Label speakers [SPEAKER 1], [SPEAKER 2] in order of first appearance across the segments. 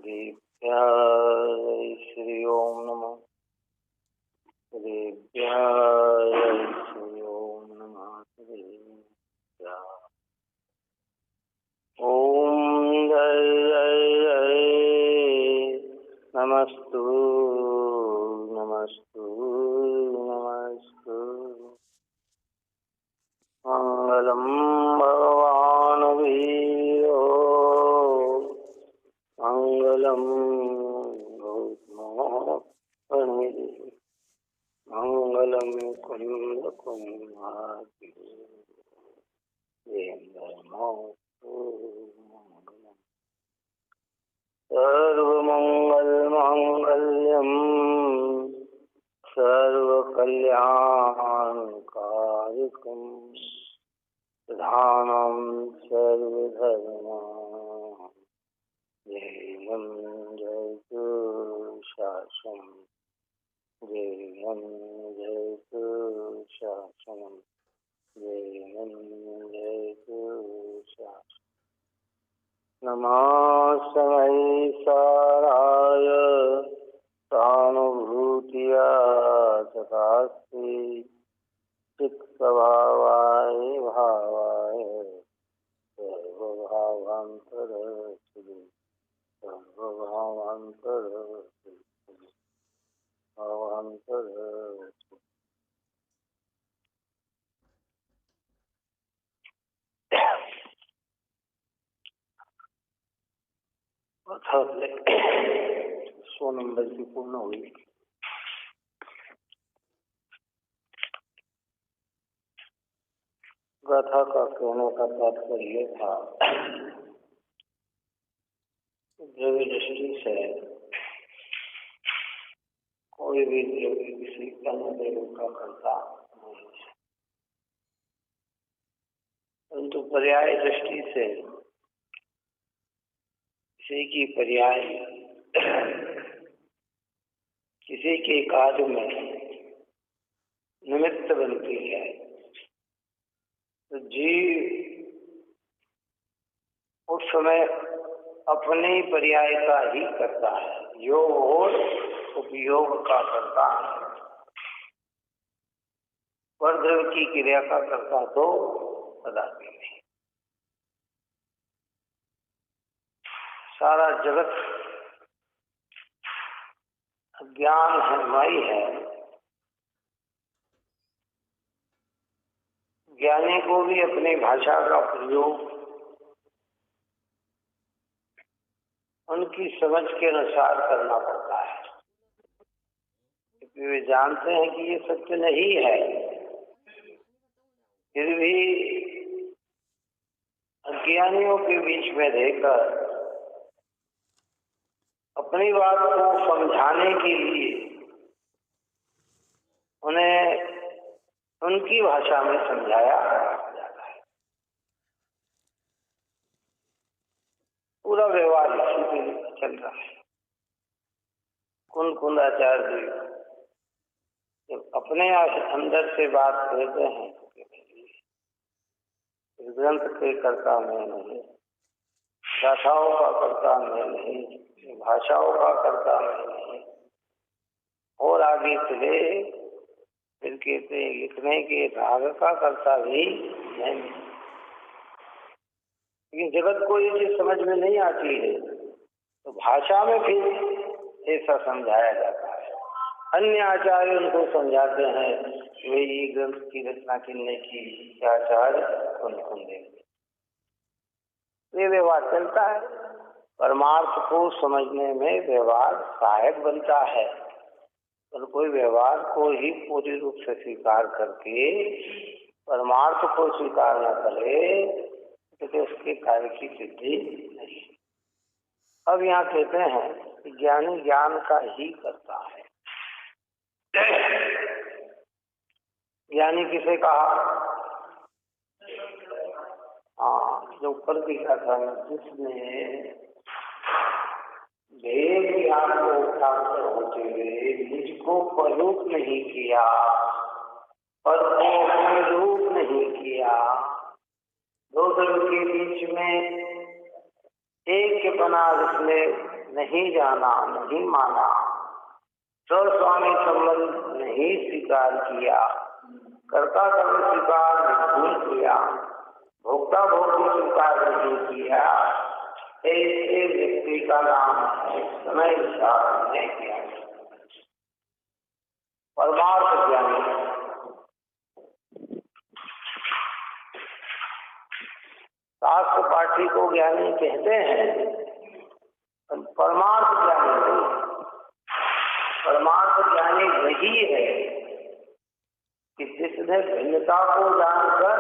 [SPEAKER 1] श्रीभ्याय श्री ओम नमः। श्रीभ्याय श्री ओम नमः। श्रीभ्याय ओम जय जय जय नमस्तु नमस्तु नमस्तु। मंगलम भगवान वीरो मंगलम गौतमो मंगलम कुंद कुमारी सर्वमंगल मांगल्यम सर्वकल्याणकारिकम प्रधानम सर्वधर्माणां जयं जयतु शासनम् जयं जयतु शासनम् जयं जयतु शासनम्। नमः साराय सहानुभूतिया तथास्ति चित्स्वभावाय भावाय सर्वभावान्तरस्थिति सर्वभावान्तरस्थिति भावान्तरस्थिति। अथ 100 नंबर की पूर्ण हुई। गाथा का कहने का तात्पर्य था द्रव्य दृष्टि से कोई भी द्रव्य किसी अन्य द्रव्य का करता नहीं है, परंतु पर्याय दृष्टि से किसी की पर्याय किसी के कार्य में निमित्त बनती है। तो जीव उस समय अपनी पर्यायता ही करता है, योग और उपयोग का करता है। परद्रव्य की क्रिया का करता तो कदापि नहीं। सारा जगत अज्ञान है, माई है। ज्ञानी को भी अपनी भाषा का प्रयोग उनकी समझ के अनुसार करना पड़ता है, क्योंकि वे जानते हैं कि ये सत्य नहीं है। फिर भी अज्ञानियों के बीच में रहकर अपनी बात को समझाने के लिए उन्हें उनकी भाषा में समझाया जाता है। पूरा व्यवहार इसी के लिए चल रहा है। कुंदाचार्य जब अपने अंदर से बात कहते हैं तो ग्रंथ के कर्ता में नहीं, गाथाओं का कर्ता में नहीं, भाषाओं का कर्ता में नहीं, और आगे चले फिर कहते लिखने के राग का कर्ता भी नहीं। लेकिन जगत को ये चीज समझ में नहीं आती है, तो भाषा में फिर ऐसा समझाया जाता है। अन्य आचार्य उनको समझाते हैं कि वे ये ग्रंथ की रचना करने की आचार्य उनको देंगे। ये व्यवहार चलता है। परमार्थ को समझने में व्यवहार सहायक बनता है, और कोई व्यवहार को ही पूरी रूप से स्वीकार करके परमार्थ को स्वीकार न करे तो उसके कार्य की सिद्धि नहीं। अब यहाँ कहते हैं कि ज्ञानी ज्ञान का ही करता है। ज्ञानी किसे कहा? जो ऊपर दिखा था, जिसने भेद ज्ञान को प्राप्त होते हुए मुझको पलूप नहीं किया, पर को रूप नहीं किया, दो द्रव्य के बीच में एक के बना जिसने नहीं जाना, नहीं माना, स्वस्वामी संबंध नहीं स्वीकार किया, कर्ता कर्म स्वीकार नहीं किया, भोक्ता भोक्ति स्वीकार नहीं किया, ऐसे व्यक्ति का नाम है समय नहीं किया परमार्थ ज्ञानी। शास्त्र पाठी को ज्ञानी कहते हैं, परमार्थ ज्ञानी नहीं। परमार्थ ज्ञानी वही है कि जिसने भिन्नता को जानकर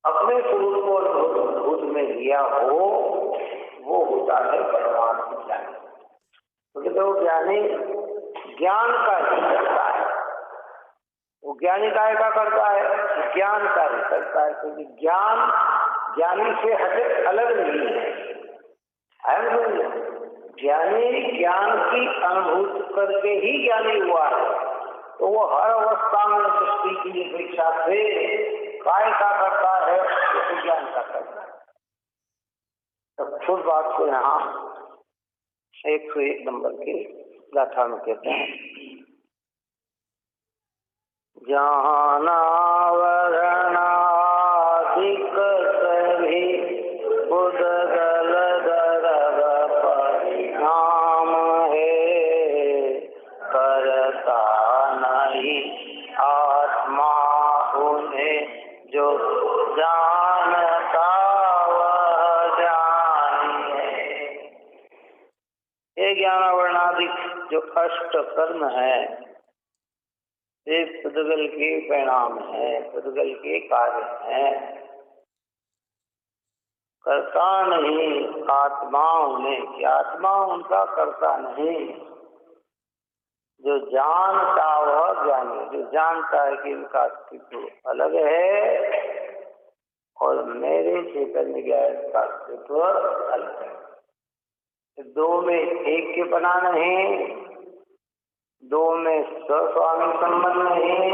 [SPEAKER 1] अपने स्वरूप को अनुभूत में लिया हो, वो होता है परमार्थ ज्ञानी। क्योंकि तो ज्ञानी ज्ञान का ही करता है। वो ज्ञानी काय का करता है? ज्ञान का ही करता है, क्योंकि ज्ञान ज्ञानी से हटे अलग नहीं है। ज्ञानी ज्ञान की अनुभूति करके ही ज्ञानी हुआ है, तो वो हर अवस्था में दृष्टि की अपेक्षा से काय का करता है, तो ज्ञान का करता है। तब खुद बात को यहाँ 101 नंबर की गाथा में कहते हैं, जानावरणादिक सभी उदगल दरग परिणाम है, करता नहीं आत्मा उन्हें जो जानता वह ज्ञानी है। ये ज्ञानावरणादिक जो अष्ट कर्म है, ये पुद्गल के परिणाम है, पुद्गल के कार्य है। करता नहीं आत्मा उन्हें, कि आत्मा उनका करता नहीं। जो जानता वह ज्ञानी, जो जानता है कि इनका अस्तित्व अलग है और मेरे चैतन्य ज्ञान का अस्तित्व अलग है। दो में एक के बना नहीं, दो में स्वस्वामी संबंध नहीं,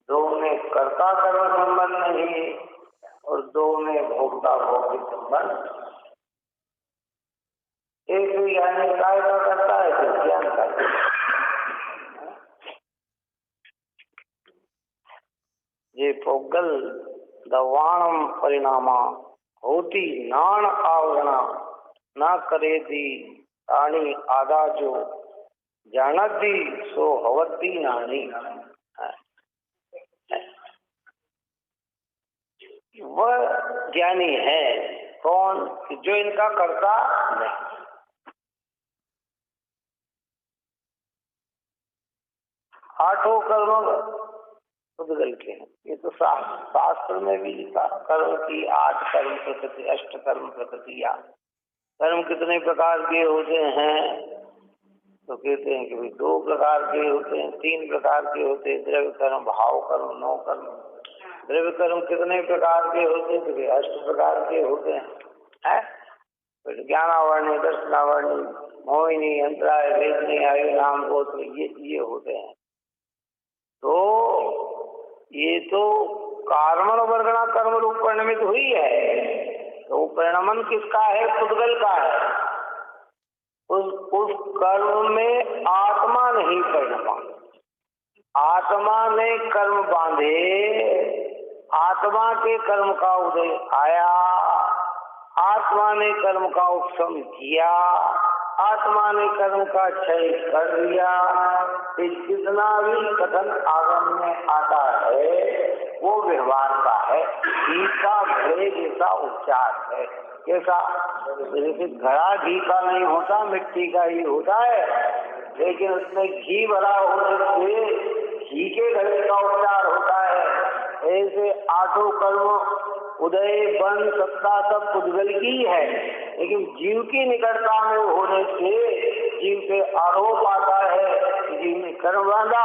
[SPEAKER 1] दो में कर्ता कर्म संबंध नहीं, और दो में भोक्ता भोक्ति संबंध। एक ज्ञानी काय का करता है, तो ज्ञान का। ये पोगल दवाणम परिणामा होती नाण आवरणा ना करे दी ताणी आदा जो जानती सो हवती नानी। वह ज्ञानी है कौन? जो इनका करता नहीं। आठों कर्म पुद्गल के हैं, ये तो शास्त्र में भी लिखा। कर्म की 8 कर्म प्रकृति, 8 कर्म प्रकृतियां। कर्म कितने प्रकार के होते हैं? तो कहते हैं कि भाई 2 प्रकार के होते हैं, 3 प्रकार के होते हैं, द्रव्य कर्म, भाव कर्म, 9 कर्म। द्रव्य कर्म कितने प्रकार के होते हैं? तो 8 प्रकार के होते हैं। फिर ज्ञानावरणी, दर्शनावरणी, मोहिनी, अंतराय, वेदनी, आयु, नाम, गोत्र, ये होते हैं। तो ये तो कार्मण वर्गणा कर्म रूप परिणमित हुई है, तो परिणमन किसका है? पुद्गल का है। उस कर्म में आत्मा नहीं परिणमा। आत्मा ने कर्म बांधे, आत्मा के कर्म का उदय आया, आत्मा ने कर्म का उपशम किया, आत्मा ने कर्म का क्षय कर दिया। जितना भी कथन आगम में आता है वो व्यवहार का है, घी का घड़े जैसा उपचार है। कैसा? जैसे घड़ा घी का नहीं होता, मिट्टी का ही होता है, लेकिन उसमें घी भरा होने से घी के घड़े का उपचार होता है। ऐसे 8 कर्म उदय, बन, सत्ता सब पुद्गल की है, लेकिन जीव की निकटता में होने से जीव पे आरोप आता है। जीव ने कर्म बांधा,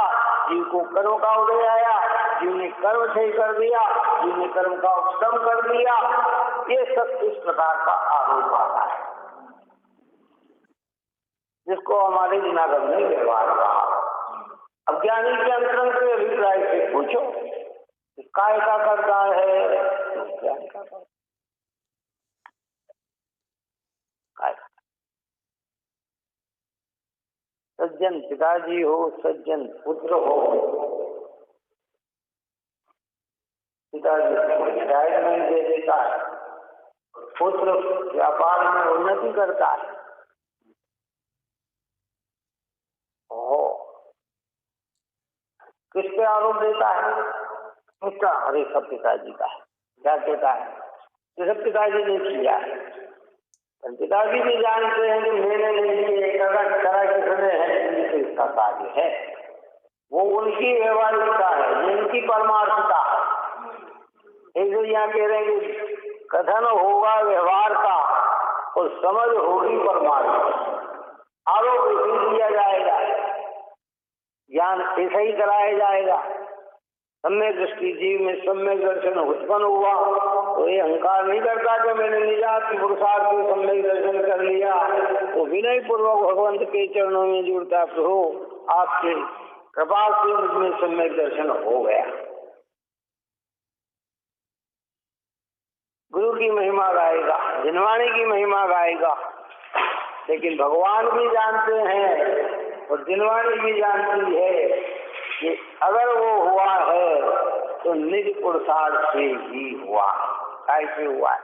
[SPEAKER 1] जीव को कर्म का उदय आया, जीव ने कर्म क्षय कर दिया, जीव ने कर्म का उपशम कर दिया। ये सब इस प्रकार का आरोप आता है, जिसको हमारे जिनागम ने व्यवहार कहा। अज्ञानी के अंतरंग के अभिप्राय से पूछो, काय का करता है? ज्ञान का करता है। सज्जन पिताजी हो, सज्जन पुत्र हो, पिताजी रिटायरमेंट दे देता है, पुत्र व्यापार में उन्नति करता है। किस पे आरोप देता है? उसका, अरे सब पिताजी का है। क्या कहता है? ये सब पिताजी ने किया है। पिताजी भी जानते हैं कि मैंने नहीं किए, किसने है, तो इसका कार्य है। वो उनकी व्यवहारिकता है, जिनकी परमार्थता है। एक जो यहाँ कह रहे हैं कि कथन होगा व्यवहार का और समझ होगी परमार्थ। आरोप इसी दिया जाएगा, ज्ञान ऐसा ही कराया जाएगा। सम्यक दृष्टि जीव में सम्यक दर्शन उत्पन्न हुआ तो ये अहंकार नहीं करता कि मैंने निजात पुरुषार्थ से सम्यक दर्शन कर लिया। तो विनय पूर्वक भगवंत के चरणों में जुड़ता, प्रभु आपके कृपा से मुझमें सम्यक दर्शन हो गया। गुरु की महिमा गाएगा, जिनवाणी की महिमा गाएगा। लेकिन भगवान भी जानते हैं और जिनवाणी भी जानती है कि अगर वो हुआ है तो निज पुरुषार्थ से ही हुआ, कैसे हुआ है।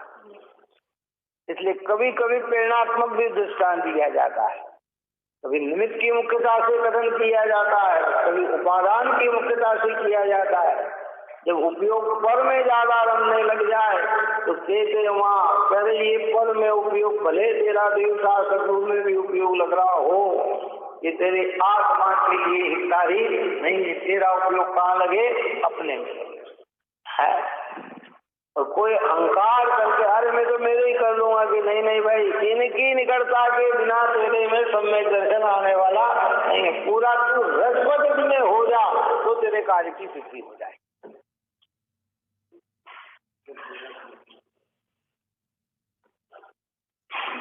[SPEAKER 1] इसलिए कभी कभी प्रेरणात्मक भी दृष्टांत दिया जाता है, कभी निमित्त की मुख्यता से कथन किया जाता है, कभी उपादान की मुख्यता से किया जाता है। जब उपयोग पर में ज्यादा रमने लग जाए तो कहते वहाँ पहले ये पर में उपयोग भले तेरा देवता शत्रु में भी उपयोग लग रहा हो, ये तेरे आत्मा के लिए हितकारी नहीं है। तेरा उपयोग कहाँ लगे? अपने में है। और कोई अहंकार करके अरे मैं तो मेरे ही कर लूंगा कि नहीं नहीं भाई, इनकी निकटता के बिना तेरे में सम्यक दर्शन आने वाला नहीं है। पूरा तू रसवत में हो जा तो तेरे कार्य की सिद्धि हो जाए।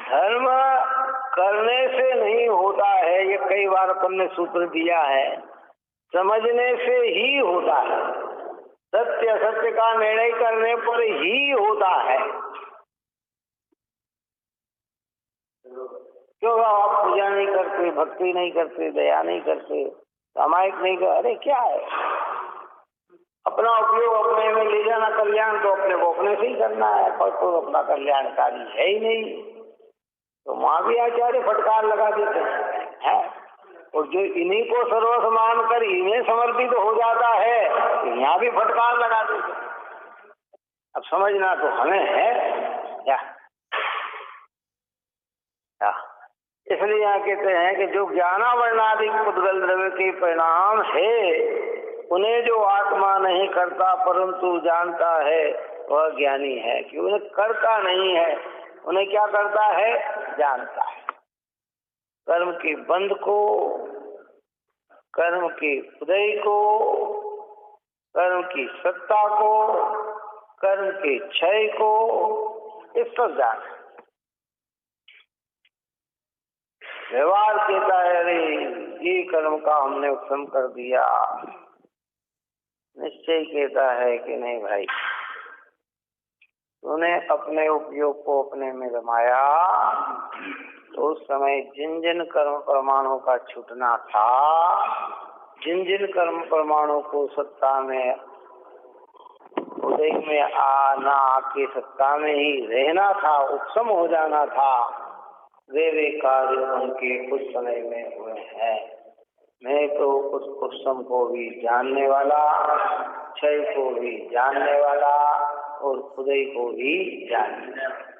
[SPEAKER 1] धर्म करने से नहीं होता है, ये कई बार अपन ने सूत्र दिया है, समझने से ही होता है। सत्य असत्य का निर्णय करने पर ही होता है। क्यों आप पूजा नहीं करते, भक्ति नहीं करते, दया नहीं करते, सामायिक नहीं करते? अरे क्या है, अपना उपयोग अपने में ले जाना, कल्याण तो अपने को अपने से ही करना है, पर तो अपना कल्याणकारी है ही नहीं। तो वहां भी आचार्य फटकार लगा देते हैं। और जो इन्हीं को सर्वस्व मानकर इन्हें समर्पित हो जाता है तो यहाँ भी फटकार लगा देते। अब समझना तो हमें है क्या? इसलिए यहाँ कहते हैं कि जो ज्ञानावर्णादि पुद्गल द्रव्य के परिणाम है उन्हें जो आत्मा नहीं करता परंतु जानता है वह ज्ञानी है। कि उन्हें करता नहीं है, उन्हें क्या करता है? जानता है। कर्म के बंध को, कर्म के उदय को, कर्म की सत्ता को, कर्म के क्षय को, इस पर जान। व्यवहार कहता है अरे ये कर्म का हमने उपशम कर दिया। निश्चय कहता है कि नहीं भाई, तूने अपने उपयोग को अपने में रमाया तो उस समय जिन जिन कर्म परमाणु का छूटना था, जिन जिन कर्म परमाणु को सत्ता में उदय में आना के सत्ता में ही रहना था, उपशम हो जाना था, वे कार्य उनके कुछ समय में हुए हैं। मैं तो उस उपशम को भी जानने वाला, क्षय को भी जानने वाला और उदय को भी जानने वाला।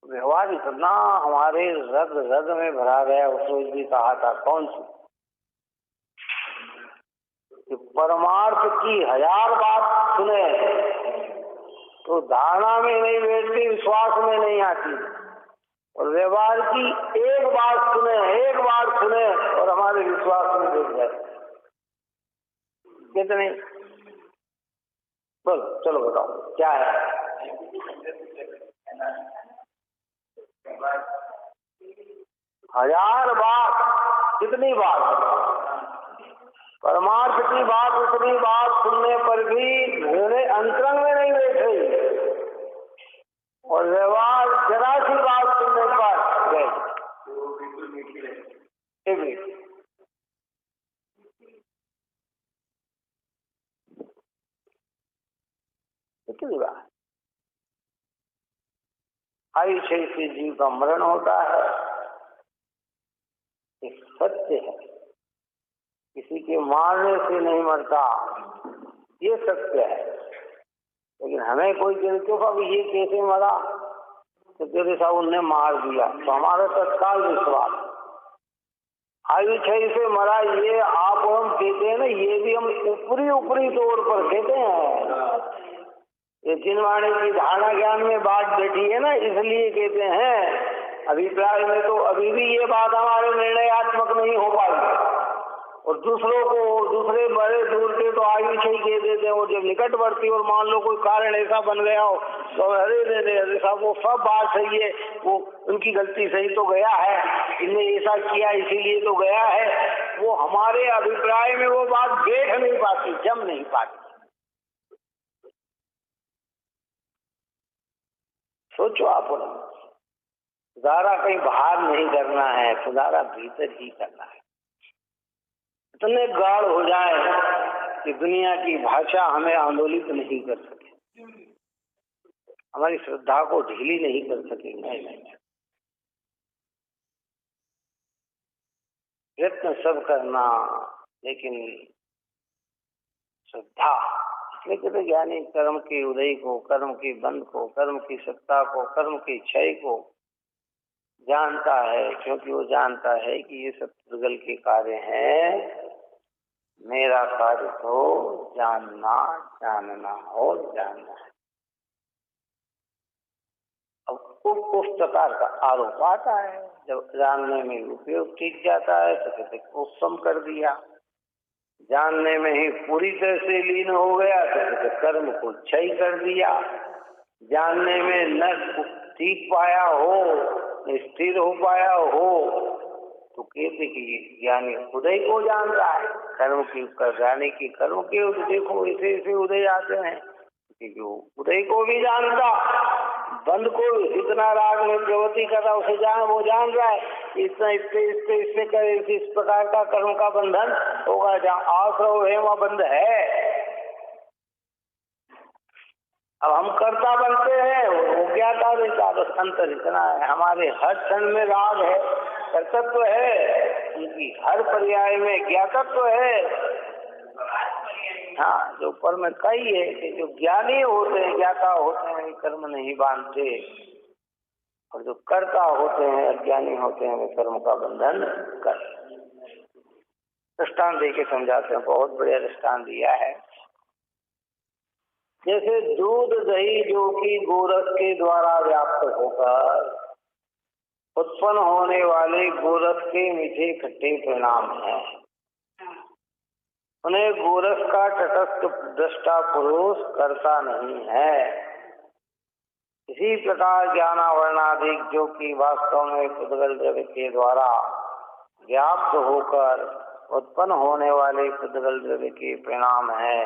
[SPEAKER 1] व्यवहार इतना हमारे रग रग में भरा गया। उस रोज भी कहा था, कौन सी कि परमार्थ की 1000 बात सुने तो धारणा में नहीं बैठती, विश्वास में नहीं आती, और व्यवहार की एक बात सुने और हमारे विश्वास में बैठ जाती। कितने? बोलो, चलो बताओ क्या है? 1000 बात। कितनी बात? परमार्थ की बात, उतनी बात सुनने पर भी मेरे अंतरंग में नहीं बैठे, और व्यवहार जरा सी बात सुनने पर कितनी बार आयु क्षय से जीव का मरण होता है, एक सत्य है। किसी के मारने से नहीं मरता, ये सत्य है। लेकिन हमें कोई कहते अब ये कैसे मरा, तो तेरे साहब उनने मार दिया, तो हमारा तत्काल विश्वास आयु क्षय से मरा, ये आप हम कहते हैं ना, ये भी हम ऊपरी तौर पर कहते हैं। ये जिनवाणी की धारणा ज्ञान में बात बैठी है ना, इसलिए कहते हैं। अभिप्राय में तो अभी भी ये बात हमारे निर्णयात्मक नहीं हो पाई, और दूसरों को, दूसरे बड़े दूर के तो आयु क्षय कह देते हैं। और जब निकटवर्ती और मान लो कोई कारण ऐसा बन गया हो तो अरे साहब वो सब बात सही है, वो उनकी गलती सही तो गया है, इनने ऐसा किया इसीलिए तो गया है। वो हमारे अभिप्राय में वो बात बैठ नहीं पाती, जम नहीं पाती। सोचो आप, सुधारा कहीं बाहर नहीं करना है, सुधारा भीतर ही करना है। इतने गाढ़ हो जाए कि दुनिया की भाषा हमें आंदोलित नहीं कर सके, हमारी श्रद्धा को ढीली नहीं कर सकेंगे। प्रयत्न सब करना, लेकिन श्रद्धा, इसलिए कहते ज्ञानी कर्म के उदय को, कर्म के बंध को, कर्म की सत्ता को, कर्म के क्षय को जानता है, क्योंकि वो जानता है कि ये सब पुद्गल के कार्य हैं। मेरा कार्य तो जानना और जानना है। अब उस प्रकार का आरोप आता है, जब जानने में उपयोग टिक जाता है तो कहते उपसम कर दिया, जानने में ही पूरी तरह से लीन हो गया तो कहते कर्म को क्षय कर दिया, जानने में न टिक पाया हो, स्थिर हो पाया हो, तो कहते कि ज्ञानी उदय को जान रहा है। कर्म की जाने की कर्म के देखो ऐसे ऐसे उदय आते हैं, क्योंकि उदय को भी जानता, बंद को जितना राग में प्रवृत्ति कर रहा उसे वो जान रहा है। इतना इससे करे, इस प्रकार का कर्म का बंधन होगा, जहाँ आश्रव है वहाँ बंध है। अब हम कर्ता बनते हैं, वो ज्ञाता रहता, बस अंतर इतना है। हमारे हर क्षण में राग है, कर्तव्य है, उनकी हर पर्याय में ज्ञातत्व है। हाँ, जो पर में कही है कि जो ज्ञानी होते हैं, ज्ञाता होते हैं, कर्म नहीं बांधते, और जो कर्ता होते हैं, अज्ञानी होते हैं, वे कर्म का बंधन कर। दृष्टांत दे के समझाते हैं, बहुत बढ़िया दृष्टांत दिया है। जैसे दूध दही जो कि गोरस के द्वारा व्याप्त होकर उत्पन्न होने वाले गोरस के मीठे खट्टे परिणाम हैं, उन्हें गोरस का तटस्थ दृष्टा पुरुष करता नहीं है। इसी प्रकार ज्ञानावरणाधिक जो कि वास्तव में पुद्गल द्रव्य के द्वारा व्याप्त होकर उत्पन्न होने वाले पुद्गल द्रव्य के परिणाम है,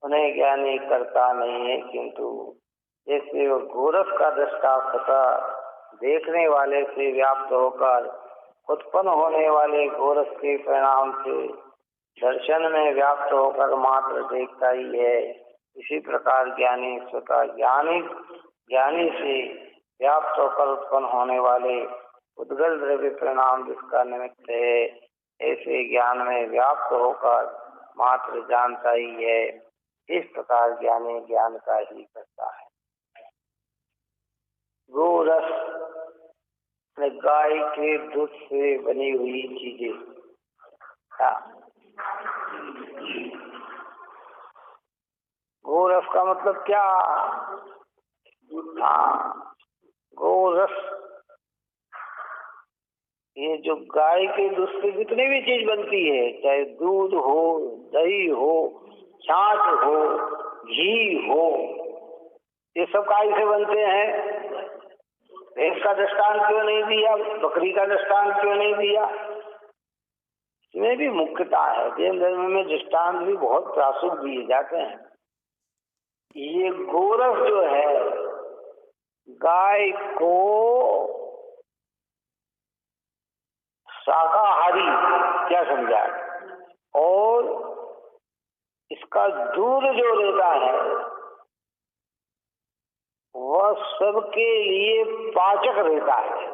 [SPEAKER 1] उन्हें ज्ञानी करता नहीं है, किंतु जैसे वो गोरस का दृष्टा सतह देखने वाले से व्याप्त होकर उत्पन्न होने वाले गोरस के परिणाम से दर्शन में व्याप्त होकर मात्र देखता ही है, इसी प्रकार ज्ञानी स्वतः ज्ञानी से व्याप्त होकर उत्पन्न होने वाले उद्गल द्रव्य परिणाम जिसका निमित्त है, ऐसे ज्ञान में व्याप्त होकर मात्र जानता ही है। इस प्रकार ज्ञानी ज्ञान का ही करता है। गोरस गाय के दूध से बनी हुई चीजें, गोरस का मतलब क्या? गोरस, ये जो गाय के दूध से जितनी भी चीज बनती है, चाहे दूध हो, दही हो, छाछ हो, घी हो, ये सब गाय से बनते हैं। भैंस का दृष्टांत क्यों नहीं दिया, बकरी का दृष्टांत क्यों नहीं दिया? इसमें भी मुख्यता है। जैन धर्म में दृष्टांत भी बहुत प्रासुक दिए जाते हैं। ये गोरस जो है, गाय को शाकाहारी क्या समझा, और इसका दूध जो रहता है और सबके लिए पाचक रहता है।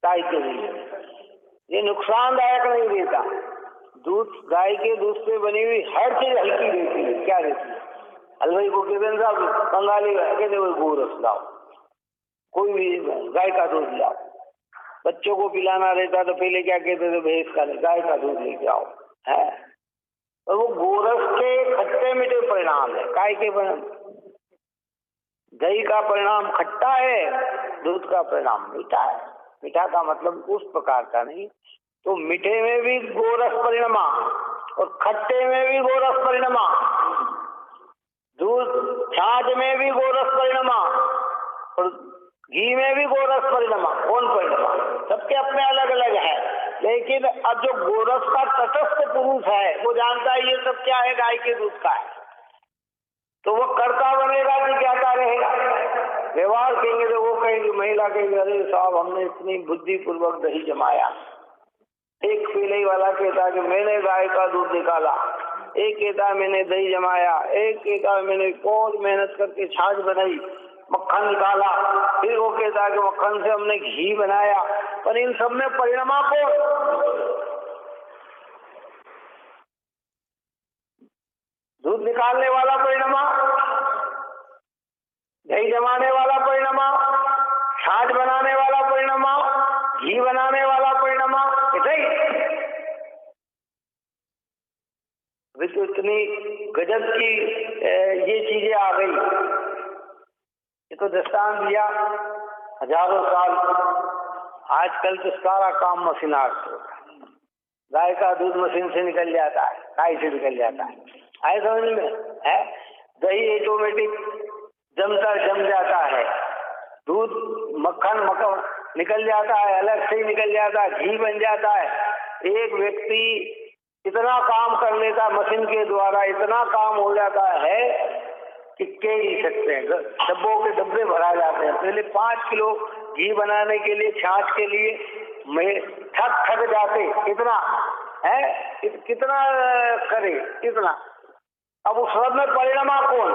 [SPEAKER 1] गाय के लिए ये नुकसानदायक नहीं रहता। दूध, गाय के दूध से बनी हुई हर चीज हल्की रहती है। क्या रहती है? हलवाई को कहते हैं साहब बंगाली कहते वो गोरस लाओ, कोई भी गाय का दूध लाओ। बच्चों को पिलाना रहता तो पहले क्या कहते थे, भैंस का नहीं गाय का दूध लेके आओ है। और वो गोरस के खट्टे मीठे परिणाम है। गाय के परिणाम, दही का परिणाम खट्टा है, दूध का परिणाम मीठा है। मीठा का मतलब उस प्रकार का नहीं, तो मीठे में भी गोरस परिणमा और खट्टे में भी गोरस परिणमा, दूध छाछ में भी गोरस परिणमा और घी में भी गोरस परिणमा। कौन परिणमा? सबके अपने अलग अलग है, लेकिन अब जो गोरस का तटस्थ पुरुष है वो जानता है ये सब क्या है, गाय के दूध का है, तो वो करता बनेगा कि ज्ञाता रहेगा। व्यवहार कहेंगे तो वो कहेंगे, महिला कहेंगे अरे साहब हमने इतनी बुद्धि पूर्वक दही जमाया। एक पीले वाला कहता कि मैंने गाय का दूध निकाला, एक कहता मैंने दही जमाया, एक कहता मैंने बहुत मेहनत करके छाछ बनाई, मक्खन निकाला, फिर वो कहता कि मक्खन से हमने घी बनाया। पर इन सब में परिणमा को दूध निकालने वाला परिणमा, दही जमाने वाला परिणमा, छाछ बनाने वाला परिणमा, घी बनाने वाला परिणमा। अभी तो इतनी गजब की ये चीजें आ गई। ये तो दृष्टांत दिया हजारों साल, आजकल तो सारा काम मशीनार से होता है। गाय का दूध मशीन से निकल जाता है, गाय से निकल जाता है, आए समझ में है। दही ऑटोमेटिक जम जाता है, दूध मक्खन निकल जाता है, अलग से ही निकल जाता है, घी बन जाता है। एक व्यक्ति इतना काम कर लेता मशीन के द्वारा, इतना काम हो जाता है कि कह नहीं सकते हैं। डब्बों के डब्बे भरा जाते हैं। पहले 5 किलो घी बनाने के लिए, छाछ के लिए मैं थक जाते, कितना है, कितना करे, कितना। अब उस सब में परिणमा कौन?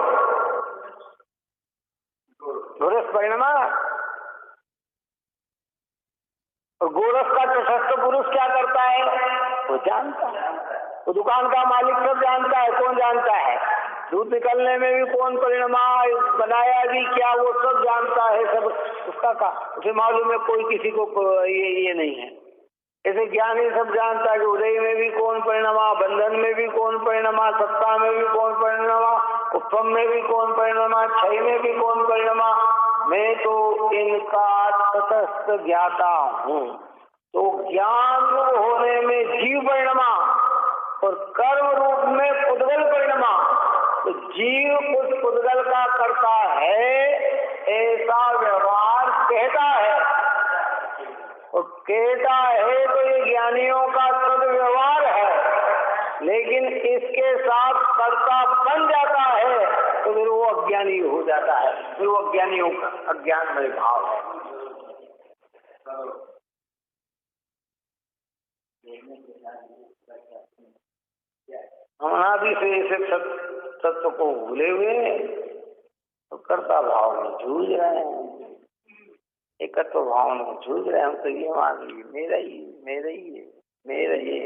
[SPEAKER 1] गोरस परिणमा। और गोरस का तटस्थ पुरुष क्या करता है? वो जानता है, वो दुकान का मालिक सब जानता है। कौन जानता है? दूध निकलने में भी कौन परिणमा बनाया भी क्या, वो सब जानता है। सब उसका का उसे मालूम है, कोई किसी को ये नहीं है। ऐसे ज्ञानी सब जानता है कि उदय में भी कौन परिणमा, बंधन में भी कौन परिणमा, सत्ता में भी कौन परिणमा, उत्पम में भी कौन परिणमा, क्षय में भी कौन परिणमा। मैं तो इनका तटस्थ ज्ञाता हूँ। तो ज्ञान होने में जीव परिणमा और कर्म रूप में पुद्गल परिणमा। तो जीव उस पुद्गल का करता है, ऐसा व्यवहार कहता है। और कहता है तो ये ज्ञानियों का सदव्यवहार है, लेकिन इसके साथ कर्ता बन जाता है तो फिर वो अज्ञानी हो जाता है। फिर वो अज्ञानियों का अज्ञानमय भाव है। अनादि से ऐसे तत्व को भूले हुए तो कर्ता भाव में जूझ रहे हैं, एकत्व भाव में जूझ रहे हैं। हम तो ये मान लीजिए मेरा ही मेरा ही है, मेरा ये,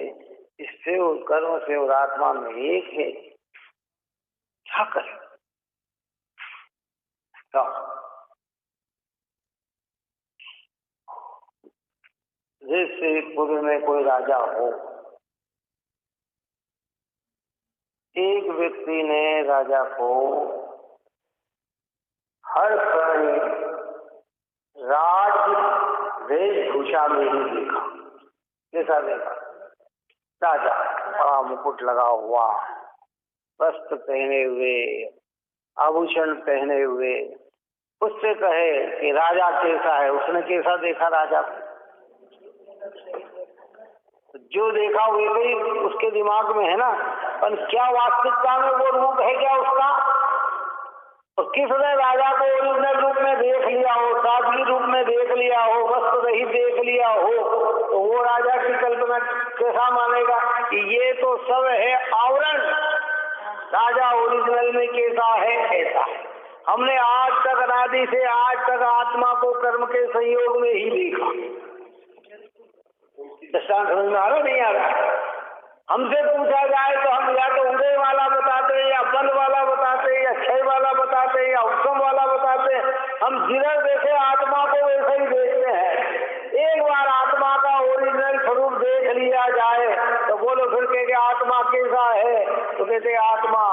[SPEAKER 1] इससे और कर्म से और आत्मा में एक है। क्या करें? तो जैसे पूर्व में कोई राजा हो, एक व्यक्ति ने राजा को हर समय राज वेशभूषा में ही देखा। कैसा देखा? राजा बड़ा मुकुट लगा हुआ, वस्त्र पहने हुए, आभूषण पहने हुए। उससे कहे कि राजा कैसा है, उसने कैसा देखा राजा को? जो देखा वो ही उसके दिमाग में है ना, पर क्या वास्तविकता में वो रूप है क्या उसका? और किसने राजा को ओरिजिनल रूप में देख लिया हो, सादगी रूप में देख लिया हो, वस्त्र रहित देख लिया हो, तो वो राजा की कल्पना कैसा मानेगा कि ये तो सब है आवरण, राजा ओरिजिनल में कैसा है ऐसा है। हमने आज तक अनादि से आज तक आत्मा को कर्म के संयोग में ही देखा। दृष्टांत समझ में आ रहा नहीं आ रहा? हमसे पूछा जाए तो हम या तो उदय वाला बताते हैं, या बल वाला बताते हैं, या क्षय वाला बताते हैं, या उत्सव वाला बताते हैं। हम जिधर देखे आत्मा को वैसे ही देखते हैं। एक बार आत्मा का ओरिजिनल स्वरूप देख लिया जाए तो बोलो फिर कहे आत्मा कैसा है? तो कहते आत्मा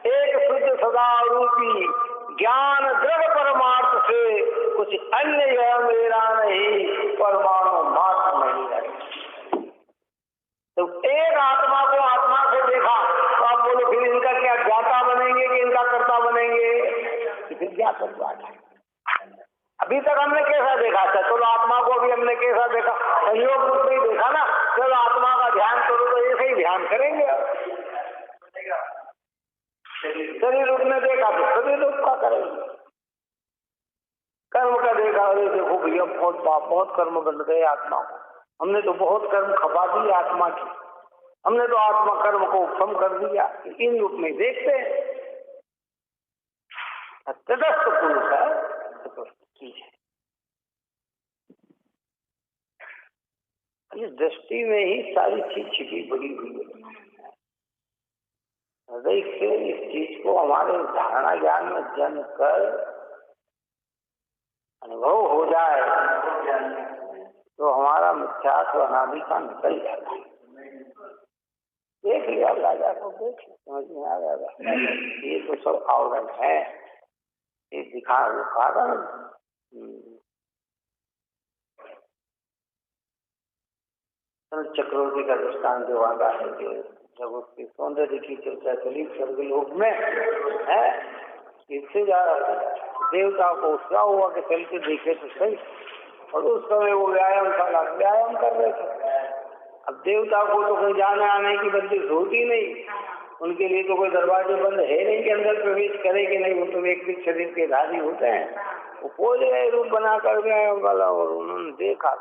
[SPEAKER 1] एक शुद्ध सदा रूपी ज्ञान दृढ़ परमार्थ से कुछ अन्य यह मेरा नहीं, परमाणु मात्र नहीं है। तो एक आत्मा को आत्मा से देखा तो आप बोलो फिर इनका क्या ज्ञाता बनेंगे कि इनका कर्ता बनेंगे? फिर क्या करवा है? अभी तक हमने कैसा देखा था? चलो आत्मा को अभी हमने कैसा देखा? संयोग रूप में ही देखा ना। चलो आत्मा का ध्यान करो तो ऐसे ही ध्यान करेंगे। शरीर रूप में देखा तो शरीर रूप का करेंगे। कर्म का देखा, अरे देखो भैया बहुत पाप बहुत कर्म बन गए आत्मा को, हमने तो बहुत कर्म खपा दी आत्मा की, हमने तो आत्मा कर्म को उपम कर दिया। इन रूप में देखते हैं। तटस्थ पुरुष है इस दृष्टि में ही सारी चीज छिपी पड़ी हुई है। हृदय से इस चीज को हमारे धारणा ज्ञान में जन्म कर अनुभव हो जाए तो हमारा मिथ्यात्व अनादि का निकल जाता है। देख लिया राजा को, देख समझ में आ जाएगा ये तो सब आवरण है, ये दिखा वो कारण। चक्रवर्ती का दृष्टांत जो आता है कि जब उसके सौंदर्य की चर्चा चली स्वर्गलोक में है, इससे ज्यादा देवता को क्या हुआ कि चल के देखे तो सही। और उस समय वो व्यायामशाला में व्यायाम कर रहे थे। अब देवता को तो कहीं जाने आने की बंदिश होती नहीं, उनके लिए तो कोई दरवाजे बंद है नहीं कि अंदर प्रवेश करे कि नहीं। वो तो व्यक्ति शरीर के धारी होते हैं। वो खोज रहे रूप बना कर व्यायामशाला, और उन्होंने देखा,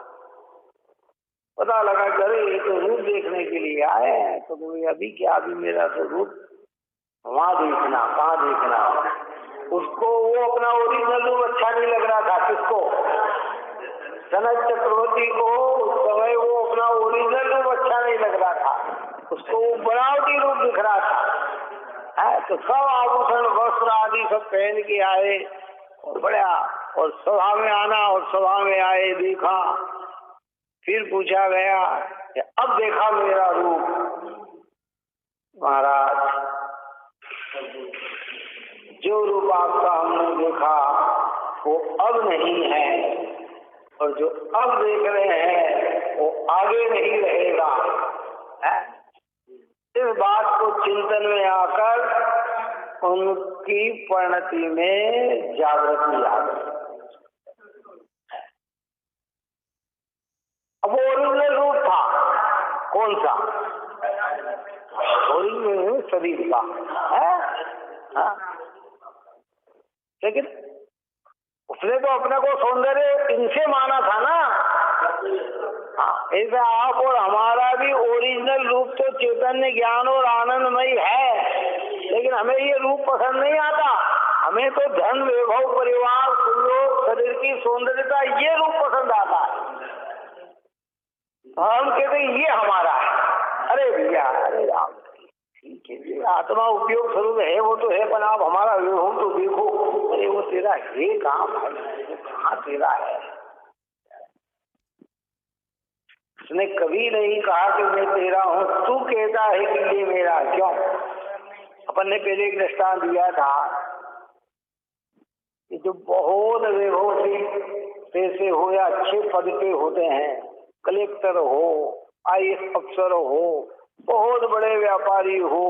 [SPEAKER 1] पता लगा करे ये तो रूप देखने के लिए आए हैं। तो अभी क्या, अभी मेरा तो रूप वहां देखना, कहाँ देखना? उसको वो अपना ओरिजिनल रूप अच्छा नहीं लग रहा था। किसको? सनत चक्रवर्ती को उस समय वो अपना ओरिजिनल रूप अच्छा नहीं लग रहा था, उसको वो बनावटी रूप दिख रहा था। तो सब आभूषण वस्त्र आदि सब पहन के आए और बढ़िया, और सभा में आना, और सभा में आए देखा, फिर पूछा गया कि अब देखा मेरा रूप। महाराज जो रूप आपका हमने देखा वो अब नहीं है, और जो अब देख रहे हैं वो आगे नहीं रहेगा। इस बात को चिंतन में आकर उनकी परिणति में जागृति आ गई। अब वो ओरिजिनल रूप था कौन सा? ओरिजिनल शरीर का है। लेकिन उसने तो अपने को सौंदर्य इनसे माना था ना। ऐसा आप और हमारा भी ओरिजिनल रूप तो चैतन्य ज्ञान और आनंदमय है, लेकिन हमें ये रूप पसंद नहीं आता। हमें तो धन वैभव परिवार सुयोग शरीर की सौंदर्यता ये रूप पसंद आता है। हम कहते ये हमारा है। अरे भैया, अरे राम, ठीक है आत्मा उपयोग स्वरूप है, वो तो है, पर आप हमारा वैभव तो देखो। अरे वो तेरा है कहाँ भाई, वो कहाँ तेरा है? उसने कभी नहीं कहा कि मैं तेरा हूँ, तू कहता है कि ये मेरा। क्यों? अपन ने पहले एक दृष्टांत दिया था कि जो बहुत वैभव से पैसे हो या अच्छे पद पे होते हैं, कलेक्टर हो, IAS अफसर हो, बहुत बड़े व्यापारी हो,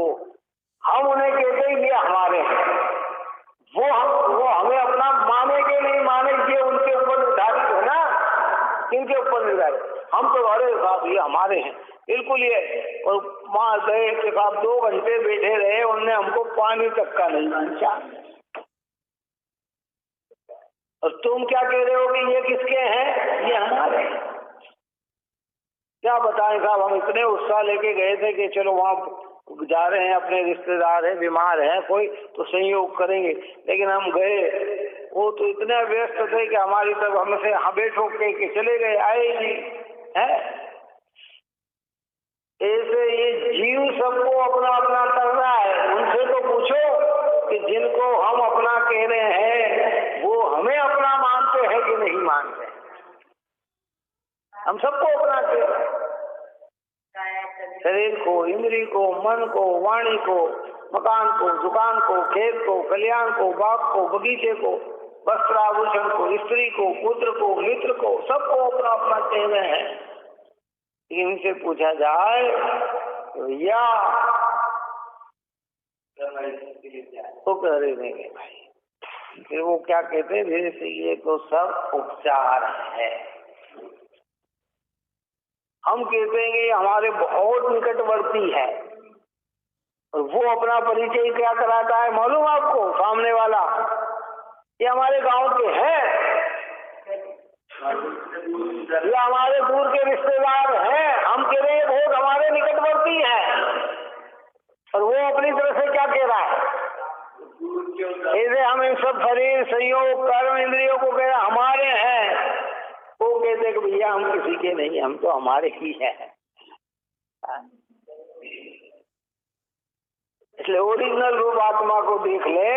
[SPEAKER 1] हम उन्हें कहते हैं ये हमारे हैं। वो हमें अपना माने के नहीं माने, ये उनके ऊपर निर्धारित है ना। किनके ऊपर निर्धारित? हम तो अरे साहब ये हमारे हैं बिल्कुल ये। और वहां गए कि साहब 2 घंटे बैठे रहे, उनने हमको पानी तक का नहीं पूछा। और तुम क्या कह रहे हो कि ये किसके हैं? ये हमारे हैं। क्या बताएं साहब, हम इतने उत्साह लेके गए थे कि चलो वहां जा रहे हैं, अपने रिश्तेदार हैं, बीमार हैं कोई, तो संयोग करेंगे। लेकिन हम गए, वो तो इतने व्यस्त थे कि हमारी तरफ हमसे हबे ठोक के चले गए, आए नहीं है। ऐसे ये जीव सबको अपना अपना कर रहा है। उनसे तो पूछो कि जिनको हम अपना कह रहे हैं वो हमें अपना मानते हैं कि नहीं मानते। हम सबको अपना कह रहे हैं, शरीर को, इंद्री को, मन को, वाणी को, मकान को, दुकान को, खेत को, कल्याण को, बाग को, बगीचे को, वस्त्र आभूषण को, स्त्री को, पुत्र को, मित्र को, सबको अपना अपना कह रहे हैं। इनसे पूछा जाए तो भैया तो कह रहे नहीं भाई। फिर वो क्या कहते हैं धीरे से, ये तो सब उपचार है। हम कहते हैं कि हमारे बहुत निकटवर्ती है, और वो अपना परिचय क्या कराता है मालूम आपको? सामने वाला ये हमारे गांव के हैं, ये हमारे दूर के रिश्तेदार हैं। हम कह रहे हैं बहुत हमारे निकटवर्ती हैं, और वो अपनी तरफ से क्या कह रहा है? ऐसे हम इन सब शरीर, संयोग, कर्म, इंद्रियों को कह रहे हमारे हैं। वो कहते कि भैया हम किसी के नहीं, हम तो हमारे ही हैं। इसलिए ओरिजिनल रूप आत्मा को देख ले,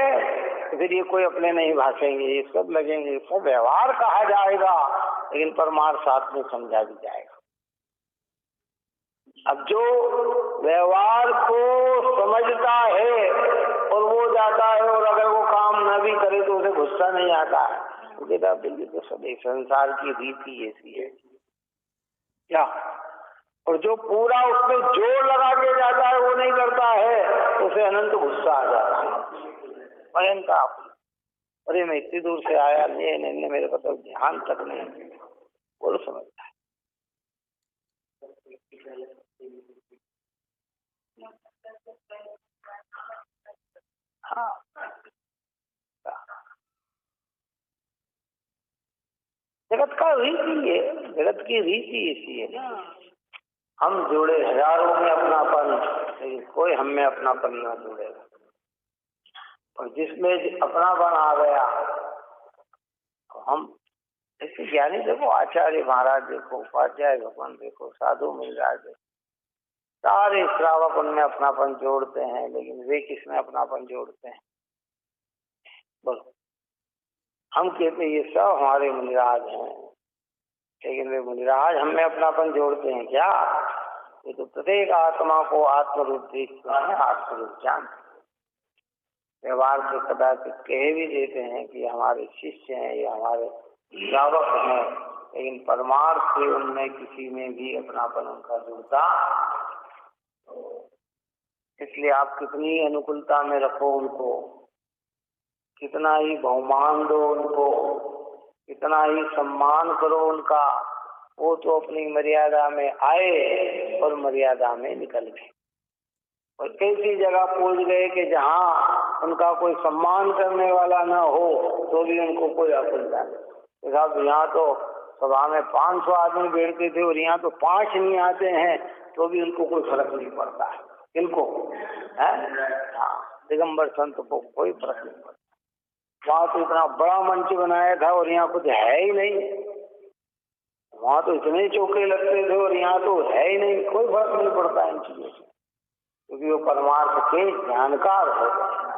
[SPEAKER 1] फिर ये कोई अपने नहीं भाषेंगे, ये सब लगेंगे, सब व्यवहार कहा जाएगा, लेकिन परमार्थ साथ में समझा भी जाएगा। अब जो व्यवहार को समझता है और वो जाता है, और अगर वो काम न भी करे तो उसे गुस्सा नहीं आता है, तो कहता बिल्कुल तो सभी संसार की रीति ऐसी है क्या। और जो पूरा उसमें जोर लगा के जाता है वो नहीं करता है, उसे अनंत गुस्सा आ जाता है, भयंकर। अरे मैं इतनी दूर से आया, नहीं मेरे को तो ध्यान तक नहीं, वो समझता है। हाँ, जगत का रीति है, जगत की रीति ऐसी है ना। हम जोड़े हजारों में अपनापन, लेकिन कोई हम में अपनापन ना जोड़ेगा। और जिसमें अपनापन आ गया तो हम ऐसे ज्ञानी देखो, आचार्य महाराज देखो, उपाध्याय भगवान देखो, साधु महाराज देखो, सारे श्रावक उनमें अपनापन जोड़ते हैं, लेकिन वे किसमें अपनापन जोड़ते हैं? बोलो। हम कहते ये सब हमारे मुनिराज हैं, लेकिन वे मुनिराज हम में अपनापन जोड़ते हैं क्या? ये तो प्रत्येक आत्मा को आत्मरूप देखते हैं, आत्मरूप जानते। व्यवहार से कदाचित कह भी देते हैं कि हमारे शिष्य हैं, ये हमारे श्रावक हैं, लेकिन परमार्थ से उनमें किसी में भी अपनापन उनका जुड़ता। इसलिए आप कितनी अनुकूलता में रखो उनको, कितना ही बहुमान दो उनको, कितना ही सम्मान करो उनका, वो तो अपनी मर्यादा में आए और मर्यादा में निकल गए। और ऐसी जगह पहुंच गए कि जहाँ उनका कोई सम्मान करने वाला न हो तो भी उनको कोई आकुलता नहीं। साहब यहाँ तो सभा में 500 आदमी बैठते थे और यहाँ तो 5 नहीं आते हैं, तो भी उनको कोई फर्क नहीं पड़ता है। इनको है, हाँ, दिगंबर संत को कोई फर्क नहीं पड़ता। वहाँ तो इतना बड़ा मंच बनाया था और यहाँ कुछ है ही नहीं। वहाँ तो इतने चौके लगते थे और यहाँ तो है ही नहीं। कोई फर्क नहीं पड़ता इन चीजों से, क्योंकि वो परमार्थ के जानकार होते हैं।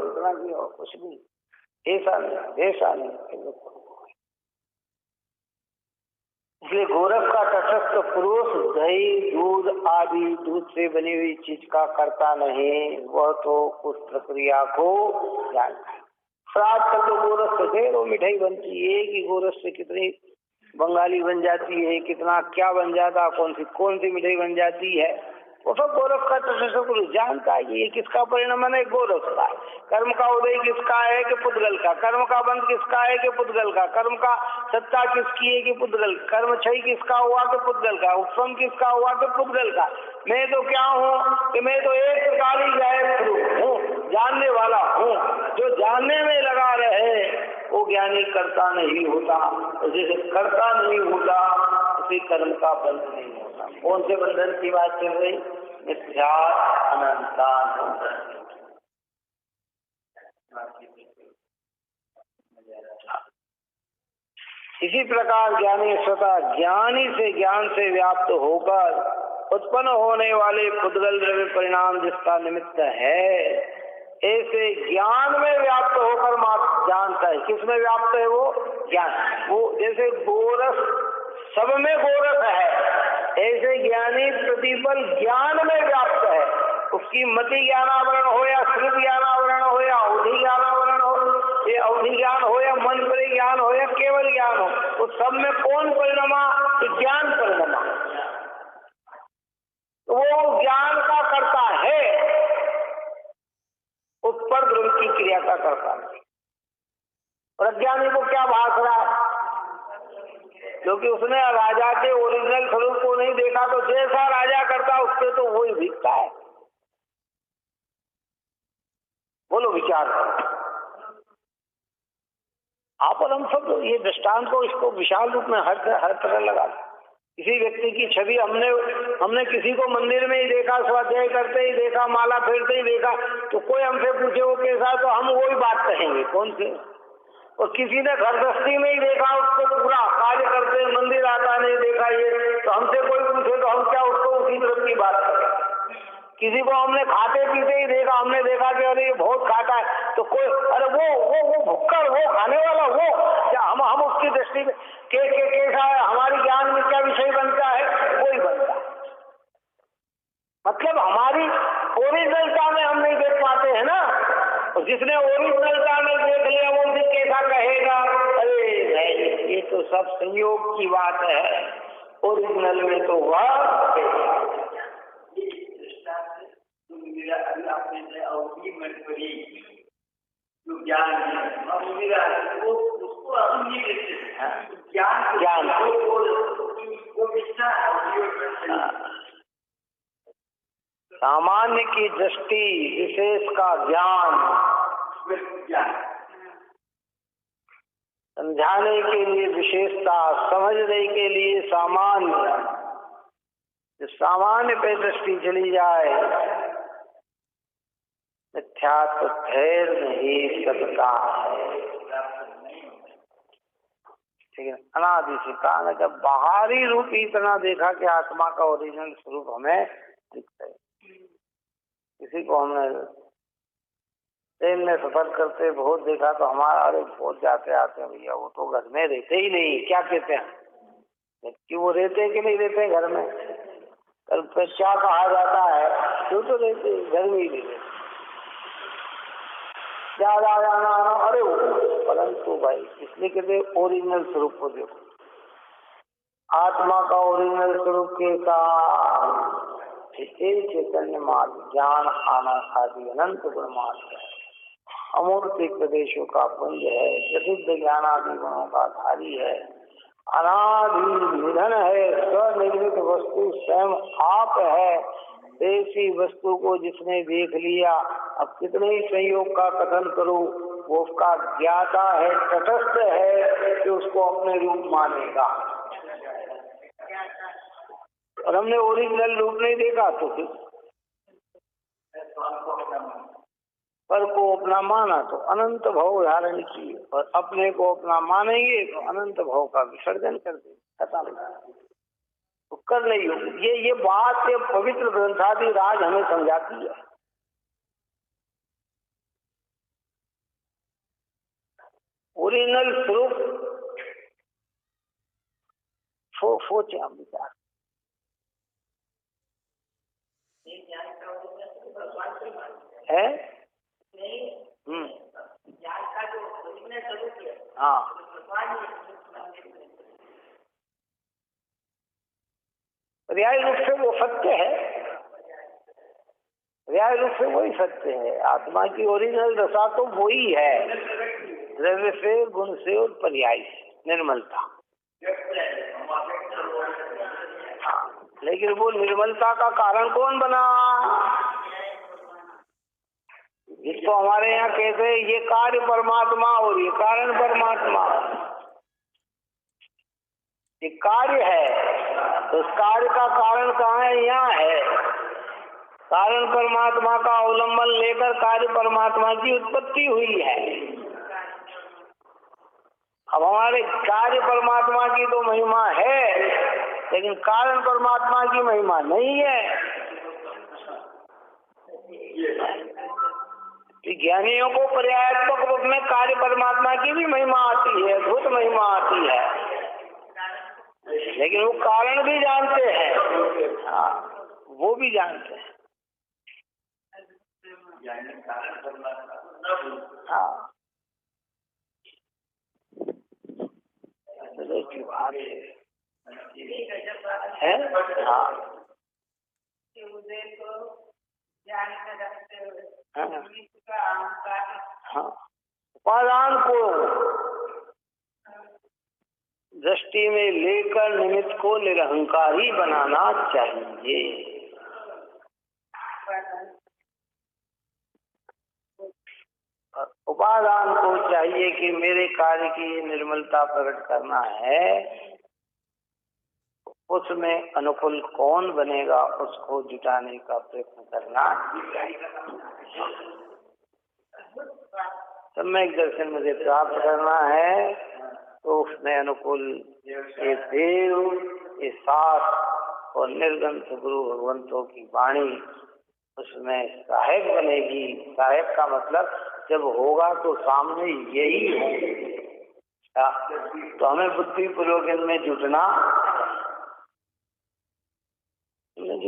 [SPEAKER 1] इतना किया कुछ भी ऐसा नहीं। इसलिए गोरख का तटस्थ पुरुष दही, दूध आदि दूध से बनी हुई चीज का करता नहीं, वह तो उस प्रक्रिया को जानता है। आजकल तो गोरस से ढेरों मिठाई बनती है कि गोरस से कितनी बंगाली बन जाती है, कितना क्या बन जाता, कौन सी मिठाई बन जाती है, वो सब गोरख का तटस्थ पुरुष जानता है कि ये किसका परिणाम है, गोरख का। कर्म का उदय किसका है कि पुद्गल का, कर्म का बंध किसका है कि पुद्गल का, कर्म का सत्ता किसकी है कि पुद्गल, कर्म क्षय किसका हुआ कि पुद्गल का, उपशम किसका हुआ कि पुद्गल का। मैं तो क्या हूँ कि मैं तो एक प्रकार ही गायब हूँ, जानने वाला हूँ। जो जानने में लगा रहे वो ज्ञानी करता नहीं होता, और जैसे करता नहीं होता उसी कर्म का बंध नहीं होता। कौन से बंधन की बात चल रही? मिथ्या अनंतानुदृष्टि। इसी प्रकार ज्ञानी स्वतः ज्ञानी से ज्ञान से व्याप्त होकर उत्पन्न होने वाले पुद्गल द्रव्य परिणाम जिसका निमित्त है, ऐसे ज्ञान में व्याप्त होकर मात्र जानता है। किसमें व्याप्त है वो? ज्ञान। वो जैसे गोरस, सब में गोरस है, ऐसे ज्ञानी प्रतिपल ज्ञान में व्याप्त है। उसकी मति ज्ञानावरण हो या श्रुति ज्ञानावरण हो या अवधि ज्ञानावरण हो, ये अवधि ज्ञान हो या मन पर ज्ञान हो या केवल ज्ञान हो, तो सब में कौन परिणमा? ज्ञान परिणमा। तो वो ज्ञान का करता है, उस पर द्रव्य की क्रिया का करता है। और अज्ञानी को क्या भास रहा है? क्योंकि उसने राजा के ओरिजिनल स्वरूप को नहीं देखा, तो जैसा राजा करता उससे तो वही दिखता है। बोलो विचार करो आप और हम सब। ये दृष्टांत को, इसको विशाल रूप में हर तरह लगा। किसी व्यक्ति की छवि हमने किसी को मंदिर में ही देखा, स्वाध्याय करते ही देखा, माला फेरते ही देखा, तो कोई हमसे पूछे वो कैसा है, तो हम वही बात कहेंगे। कौन से? और किसी ने घर गृहस्थी में ही देखा, उसको पूरा कार्य करते मंदिर आता नहीं देखा, ये तो हमसे कोई पूछे तो हम क्या उसको उसी तरह की बात करें। किसी को हमने खाते पीते ही देखा, हमने देखा कि अरे ये बहुत खाता है, तो कोई अरे वो भुक्कड़, वो खाने वाला, वो क्या हम उसकी दृष्टि में कैसा है, हमारी ज्ञान में क्या विषय बनता है? वही बनता है। मतलब हमारी ओरिजिनलता में हम नहीं देख पाते हैं ना। और जिसने ओरिजिनलता में देख लिया वो फिर कैसा कहेगा? अरे नहीं, ये तो सब संयोग की बात है, ओरिजिनल में तो वह अभी आपने अवधि मणिपुरी जो ज्ञान है, उसको हम नहीं लेते। ज्ञान वो सामान्य की दृष्टि, विशेष का ज्ञान, समझाने के लिए विशेषता, समझने के लिए सामान्य। जो सामान्य पे दृष्टि चली जाए, मिथ्यात्व ठहर नहीं सकता है। ठीक है, अनादि से कारण है। जब बाहरी रूप ही इतना देखा कि आत्मा का ओरिजिनल स्वरूप हमें दिखता है। किसी को हमने ट्रेन में सफर करते बहुत देखा, तो हमारा अरे बहुत जाते आते हैं भैया, वो तो घर में रहते ही नहीं। क्या कहते हैं कि वो रहते हैं कि नहीं रहते घर में? कल क्या कहा जाता है, क्यों तो रहते घर में ही रहते, ज्यादा जाना आना, अरे वो परंतु भाई इसलिए कहते ओरिजिनल स्वरूप को देखो। आत्मा का ओरिजिनल स्वरूप के साथ चैतन्य मार्ग, ज्ञान, आनंद आदि अनंत परमात्मा है, अमूर्त प्रदेशों का पुंज है, प्रसिद्ध ज्ञान आदि गुणों का धारी है, अनादि निधन है, स्वनिर्मित वस्तु स्वयं आप है। ऐसी वस्तु को जिसने देख लिया, अब कितने ही संयोग का कथन करूं, वो उसका ज्ञाता है, तटस्थ है कि उसको अपने रूप मानेगा। और हमने ओरिजिनल रूप नहीं देखा तो फिर पर को अपना माना तो अनंत भव धारण किए, और अपने को अपना मानेंगे तो अनंत भव का विसर्जन कर दे, खत्म तो कर नहीं हो। ये बात ये पवित्र ग्रंथादि राज हमें समझाती है। ओरिजिनल स्वरूप सोचे हम विचार है। हाँ, पर्याय रूप से वो सत्य है, पर्याय रूप से वही सत्य है। आत्मा की ओरिजिनल दशा तो वही है, द्रव्य से, गुण से और पर्याय निर्मलता। हाँ, लेकिन वो निर्मलता का कारण कौन बना? जिसको हमारे यहाँ कहते हैं ये कार्य परमात्मा और ये कारण परमात्मा। ये कार्य है तो उस कार्य का कारण कहाँ है? यहाँ है। कारण परमात्मा का अवलंबन लेकर कार्य परमात्मा की उत्पत्ति हुई है। अब हमारे कार्य परमात्मा की तो महिमा है, लेकिन कारण परमात्मा की महिमा नहीं है। ज्ञानियों को पर्यायात्मक रूप में कार्य परमात्मा की भी महिमा आती है, अद्भुत महिमा आती है, लेकिन वो कारण भी जानते हैं। हाँ, वो भी जानते हैं। हाँ, की बात है। हाँ, हाँ, उपादान को दृष्टि में लेकर निमित्त को निरहंकारी बनाना चाहिए। उपादान को चाहिए कि मेरे कार्य की निर्मलता प्रकट करना है, उसमें अनुकूल कौन बनेगा उसको जुटाने का प्रयत्न करना चाहिए। सम्यक दर्शन मुझे प्राप्त करना है तो उसमें अनुकूल ये देव, ये साथ और निर्गंथ गुरु भगवंतों की वाणी उसमें सहायक बनेगी। सहायक का मतलब जब होगा तो सामने यही हो, तो हमें बुद्धि पूर्वक इनमें जुटना चाहिए।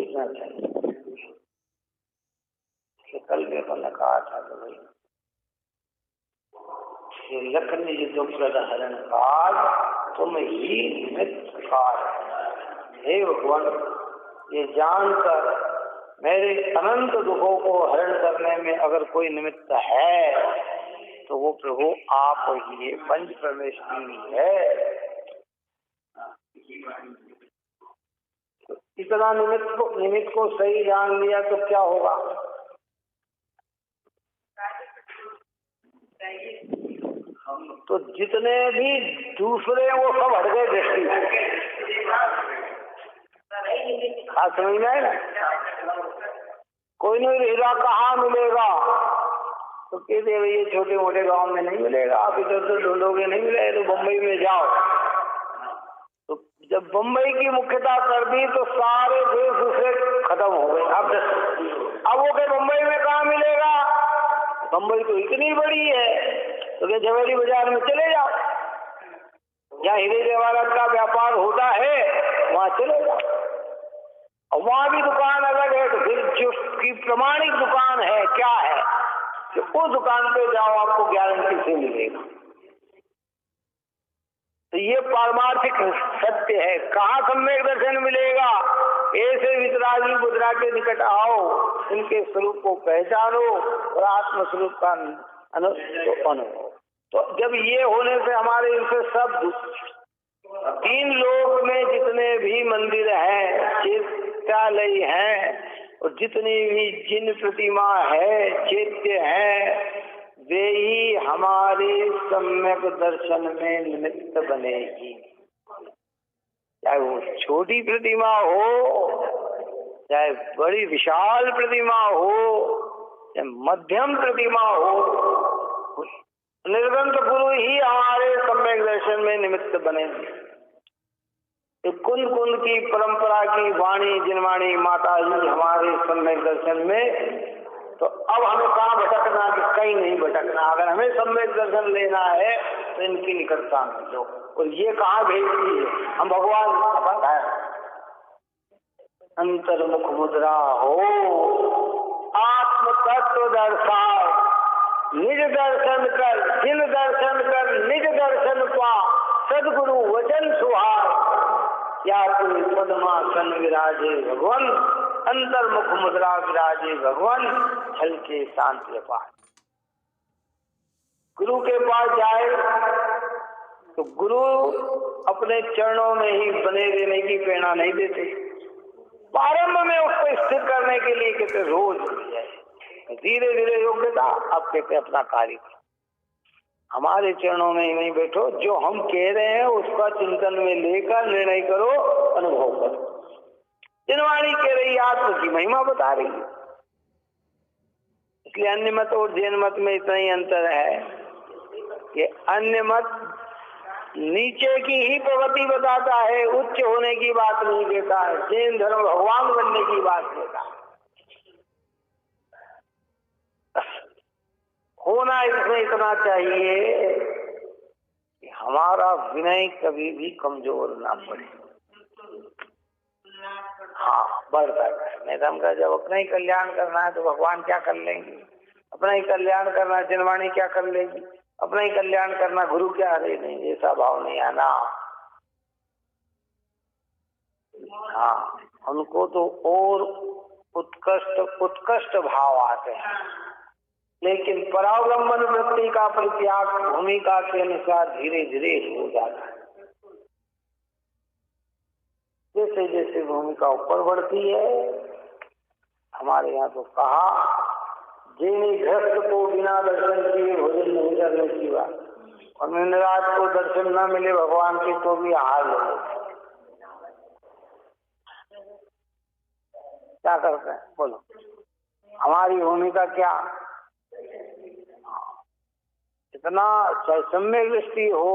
[SPEAKER 1] कल भी अपन कहा था कि भाई लखन युद्धों हरण काल तुम ही निमित्त काल। हे भगवान, ये जानकर मेरे अनंत दुखों को हरण करने में अगर कोई निमित्त है तो वो प्रभु आप ही है, पंच परमेश्वरी है। तो इतना निमित्त को सही जान लिया तो क्या होगा? तो जितने भी दूसरे वो सब हट गए दृष्टि। हाँ, समझ में आए ना? कोई नहीं हीरा कहाँ मिलेगा तो कहते ये छोटे मोटे गांव में नहीं मिलेगा, आप इधर उधर ढूंढोगे नहीं मिलेगा तो बम्बई में जाओ। तो जब बम्बई की मुख्यता कर दी तो सारे देश उसे खत्म हो गए। अब वो के बम्बई में कहाँ मिलेगा? बम्बई तो इतनी बड़ी है तो क्या जवेरी बाजार में चले जाओ, जहाँ हीरे जवाहरात का व्यापार होता है वहाँ चले जाओ। और वहाँ भी दुकान अलग है, तो फिर जो की प्रमाणिक दुकान है क्या है कि उस दुकान पे जाओ, आपको गारंटी से मिलेगा। तो ये पारमार्थिक सत्य है। कहाँ सम्यक दर्शन मिलेगा? ऐसे वितरागी मुद्रा के निकट आओ, इनके स्वरूप को पहचानो और आत्म स्वरूप का अनुभव। तो जब ये होने से हमारे इनसे सब तीन लोक में जितने भी मंदिर हैं, चित्रालय हैं और जितनी भी जिन प्रतिमा है, चैत्य है, वे ही हमारे सम्यक दर्शन में निमित्त बनेगी। चाहे वो छोटी प्रतिमा हो, चाहे बड़ी विशाल प्रतिमा हो, चाहे मध्यम प्रतिमा हो, निर्गंथ गुरु ही हमारे सम्यक दर्शन में निमित्त बनेंगे। कुंद कुंद की परंपरा की वाणी जिनवाणी माता ही हमारे सम्यक दर्शन में। तो अब हमें कहाँ भटकना कि कहीं नहीं भटकना। अगर हमें सम्यक दर्शन लेना है तो इनकी निकटता में लो। और ये कहाँ भेजती है? हम भगवान बताए अंतर्मुख मुद्रा हो, आत्म तत्व दर्शाओ, निज दर्शन कर, जिन दर्शन कर, निज दर्शन पा, सदगुरु वचन सुहार, या तुम पद्मासन विराजे भगवान, अंतर्मुख मुद्रा विराजे भगवान, छल के शांति पाए। गुरु के पास जाए तो गुरु अपने चरणों में ही बने रहने की प्रेरणा नहीं देते, प्रारंभ में उसको स्थिर करने के लिए कहते रोज जाए, धीरे धीरे योग्यता आप कहते अपना कार्य। हमारे चरणों में ही नहीं बैठो, जो हम कह रहे हैं उसका चिंतन में लेकर निर्णय करो, अनुभव करो। जिनवाणी कह रही आत्म की महिमा बता रही है, इसलिए अन्य मत और जैन मत में इतना ही अंतर है कि अन्य मत नीचे की ही प्रवृत्ति बताता है, उच्च होने की बात नहीं देता है। जैन धर्म भगवान बनने की बात देता है। होना इसमें इतना चाहिए कि हमारा विनय कभी भी कमजोर ना पड़े। हाँ, बढ़ता है। नहीं तो हमका जब अपना ही कल्याण करना है तो भगवान क्या कर लेंगे? अपना ही कल्याण करना है जनवाणी क्या कर लेगी? अपना ही कल्याण करना गुरु क्या? अरे नहीं, ऐसा भाव नहीं आना। हाँ, उनको तो और उत्कृष्ट भाव आते हैं, लेकिन परावलंबन वृत्ति का परित्याग भूमिका के अनुसार धीरे धीरे हो जाता है। जैसे जैसे भूमिका ऊपर बढ़ती है, हमारे यहाँ तो कहा, जिन्हें गृहस्थ को बिना दर्शन किए भोजन नहीं करने की बात, और निराज को दर्शन न मिले भगवान के तो भी हाल हो। क्या करते हैं बोलो? हमारी भूमिका क्या? इतना चाहे सम्यक दृष्टि हो,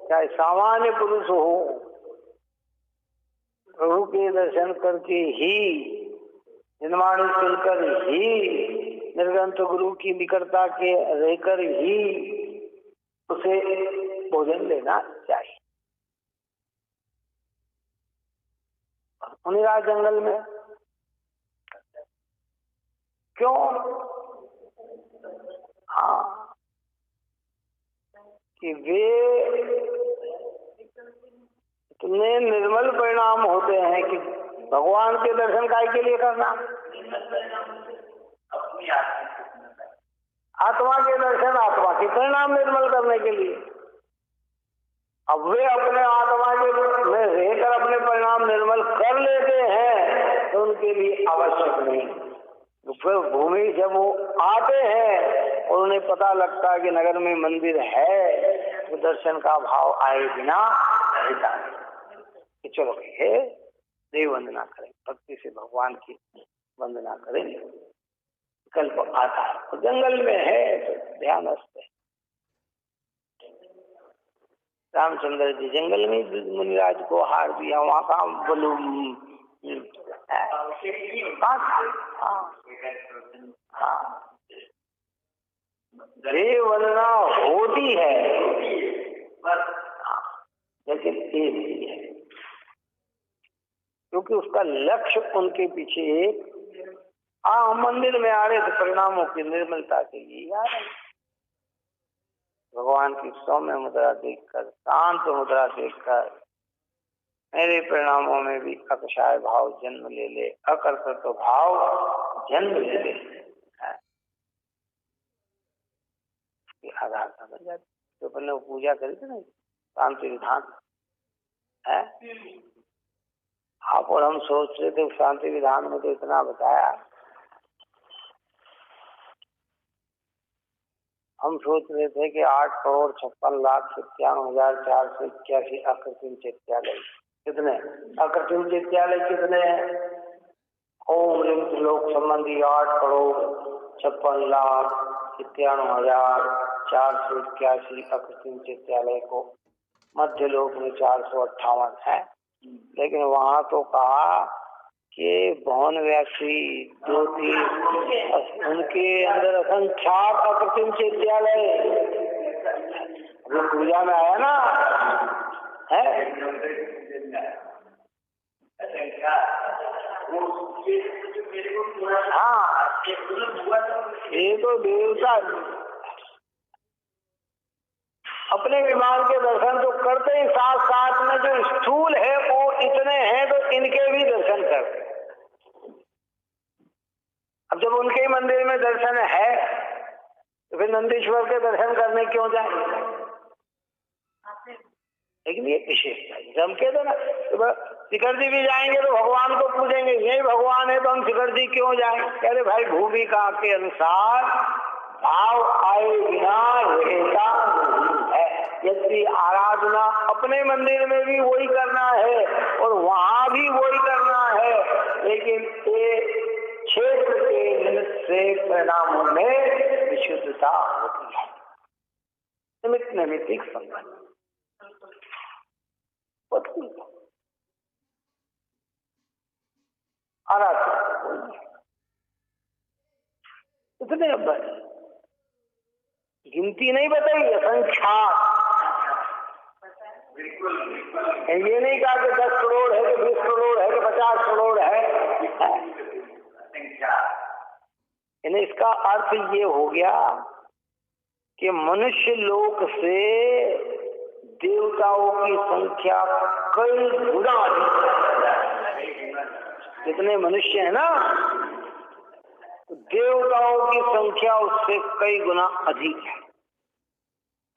[SPEAKER 1] चाहे सामान्य पुरुष हो, प्रभु के दर्शन करके ही, जनवाणी सुनकर ही, निर्ग्रंथ गुरु की निकटता के रहकर ही उसे भोजन लेना चाहिए। मुनिराज जंगल में क्यों? हाँ, कि वे इतने निर्मल परिणाम होते हैं कि भगवान के दर्शन काय के लिए करना? आत्मा के दर्शन, आत्मा के परिणाम निर्मल करने के लिए। अब वे अपने आत्मा के में रहकर अपने परिणाम निर्मल कर लेते हैं तो उनके लिए आवश्यक नहीं। तो फिर भूमि जब वो आते हैं और उन्हें पता लगता है कि नगर में मंदिर है, तो दर्शन का भाव आए बिना रहता है कि चलो हे देव वंदना करें, भक्ति से भगवान की वंदना करें। विकल्प आता है, तो जंगल में है तो ध्यान रखते। रामचंद्र जी जंगल में मुनिराज को हार दिया, वहां का बोलू देव वंदना होती है, लेकिन एक ही है, क्योंकि उसका लक्ष्य उनके पीछे एक मंदिर में आ रहे थे परिणामों की निर्मलता के लिए आ रहे, भगवान की सौम्य मुद्रा देखकर, शांत मुद्रा देखकर मेरे परिणामों में भी अकषाय भाव जन्म ले ले, अकर्तृत्व भाव जन्म ले ले, आधार समझ जाते। तो अपने पूजा करी थी ना शांति विधान है, आप और हम सोच रहे थे शांति विधान में तो इतना बताया, हम सोच रहे थे कि 8,56,97,481 अकृत्रिम चैत्यालय। कितने अकृत्रिम चैत्यालय कितने हैं? ओम लिंग त्रिलोक संबंधी 8,56,97,481 अकृत्रिम चैत्यालय को मध्य लोक में 458 है, लेकिन वहां तो कहा कि भवन व्यासी 2-3 उनके अंदर असंख्यात अकृत्रिम चैत्यालय पूजा में आया ना है। हाँ, ये तो देवता अपने विमान के दर्शन तो करते ही, साथ साथ में जो स्थूल है वो इतने हैं तो इनके भी दर्शन करते। अब जब उनके मंदिर में दर्शन है तो फिर नंदीश्वर के दर्शन करने क्यों जाए? लेकिन ये विशेषता जम के तो ना, तो शिखर जी भी जाएंगे तो भगवान को पूजेंगे, यही भगवान है तो हम शिखर जी क्यों जाए? कह रहे भाई भूमिका के अनुसार भाव आए बिना रहता नहीं है। यदि आराधना अपने मंदिर में भी वही करना है और वहां भी वही करना है, लेकिन ये क्षेत्र के निमित्त से परिणामों में विशुद्धता होती है। निमित्त नैमित्तिक संबंध इतने गिनती नहीं बताई, असंख्या। ये नहीं कहा कि 10 करोड़ है कि 20 करोड़ है कि 50 करोड़ है। यानी इसका अर्थ ये हो गया कि मनुष्य लोक से देवताओं की संख्या कई गुना अधिक। जितने मनुष्य है ना, देवताओं की संख्या उससे कई गुना अधिक है।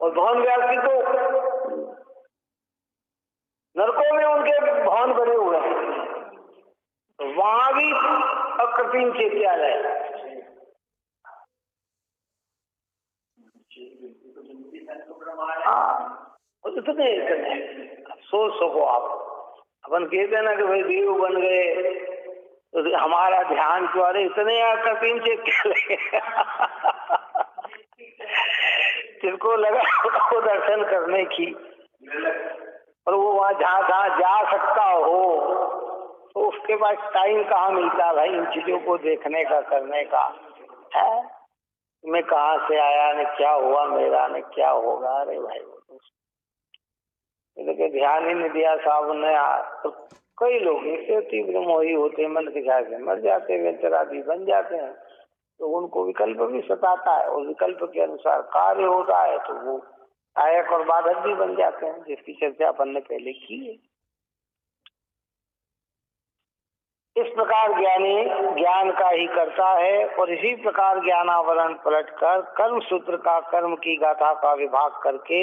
[SPEAKER 1] और भवन व्यासी तो नरकों में उनके भवन बने हुए हैं, तो वहां भी अकृत्रिम चैत्यालय। इतने सोच सको आप। अपन कहते हैं ना कि भाई देव बन गए, तो हमारा ध्यान क्यों? अरे इतने अकृत्रिम चैत्यालय जिनको लगा वो दर्शन करने की, और वो वहां जहाँ जा सकता हो, तो उसके पास टाइम कहाँ मिलता भाई इन चीजों को देखने का, करने का है? मैं कहाँ से आया, न क्या हुआ मेरा, न क्या होगा। अरे भाई तो ध्यान ही नहीं दिया साहब ने। तो कई लोग ऐसे तीव्र मोही होते, मन के ख्याल से मर जाते, व्यंतरादी बन जाते हैं। तो उनको विकल्प भी सताता है, और विकल्प के अनुसार कार्य होता है, तो वो सहायक और बाधक भी बन जाते हैं, जिसकी चर्चा अपन ने पहले की है। इस प्रकार ज्ञानी ज्ञान का ही करता है, और इसी प्रकार ज्ञानावरण पलटकर कर्म सूत्र का, कर्म की गाथा का विभाग करके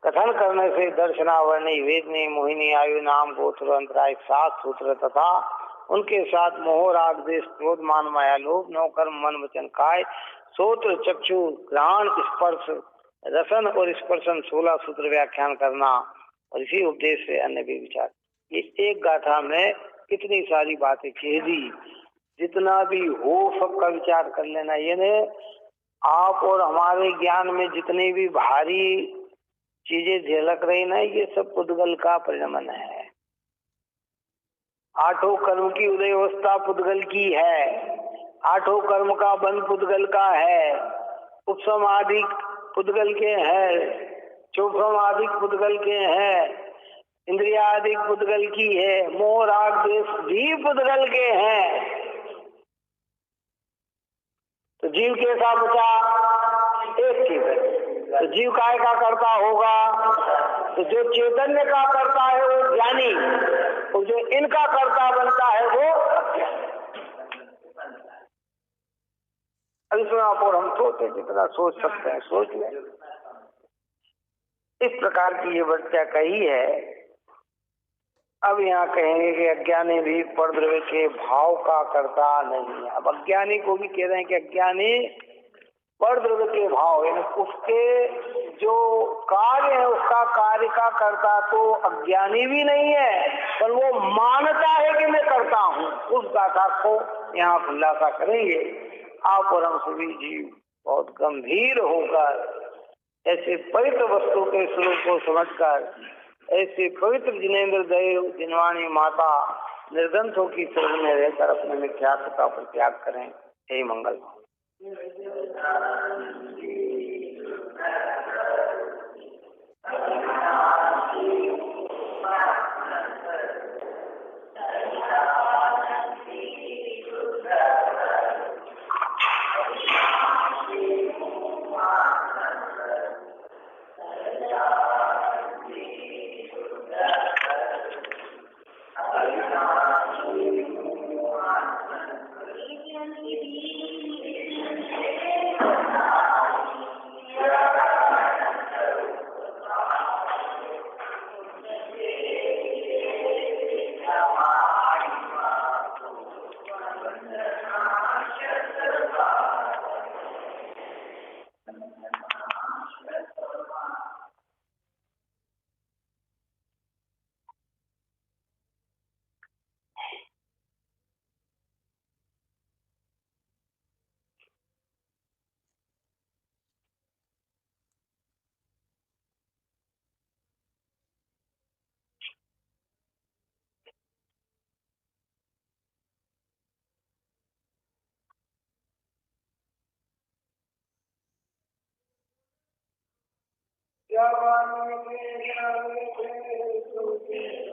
[SPEAKER 1] कथन करने से दर्शनावरणी, वेदनी, मोहिनी, आयु, नाम, गोत्र, अंतराय, 7 सूत्र तथा उनके साथ मोह, राग, द्वेष, क्रोध, मान, माया, लोभ, नौ कर्म, मन, वचन, काय, श्रोत्र, चक्षु, घ्राण, स्पर्श, रसन और स्पर्शन 16 सूत्र व्याख्यान करना, और इसी उपदेश से अन्य भी विचार। ये एक गाथा में कितनी सारी बातें कह दी। जितना भी हो सबका विचार कर लेना। ये ने आप और हमारे ज्ञान में जितनी भी भारी चीजें झलक रही ना, ये सब पुद्गल का परिणमन है। 8 कर्म की उदय अवस्था पुद्गल की है, 8 कर्म का बंध पुद्गल का है, उपसम आदि पुद्गल के हैं, चौपम आदि पुद्गल के हैं, इंद्रिया आदि पुद्गल की है, मोह राग द्वेष भी पुद्गल के हैं। तो जीव कैसा बचा? एक चीज है। तो जीव काय का करता होगा? तो जो चैतन्य का करता है वो ज्ञानी, और जो इनका करता बनता है वो अज्ञानी। अब इसमें आप और हम सोचे जितना सोच सकते हैं सोच लें। इस प्रकार की ये व्याख्या कही है। अब यहाँ कहेंगे कि अज्ञानी भी परद्रव्य के भाव का करता नहीं है। अब अज्ञानी को भी कह रहे हैं कि अज्ञानी परद्रव्य के भाव, यानी उसके जो कार्य है उसका कार्य का करता तो अज्ञानी भी नहीं है, पर वो मानता है कि मैं करता हूँ। उस गाथा को यहाँ खुलासा करेंगे। आप और हम सभी जीव बहुत गंभीर होकर ऐसे पवित्र वस्तु के स्वरूप को समझकर, ऐसे पवित्र जिनेन्द्र देव जिनवाणी माता निर्ग्रंथों की शरण में रहकर अपने मिथ्यात्व का परित्याग करें। हे मंगल। क्या मानने के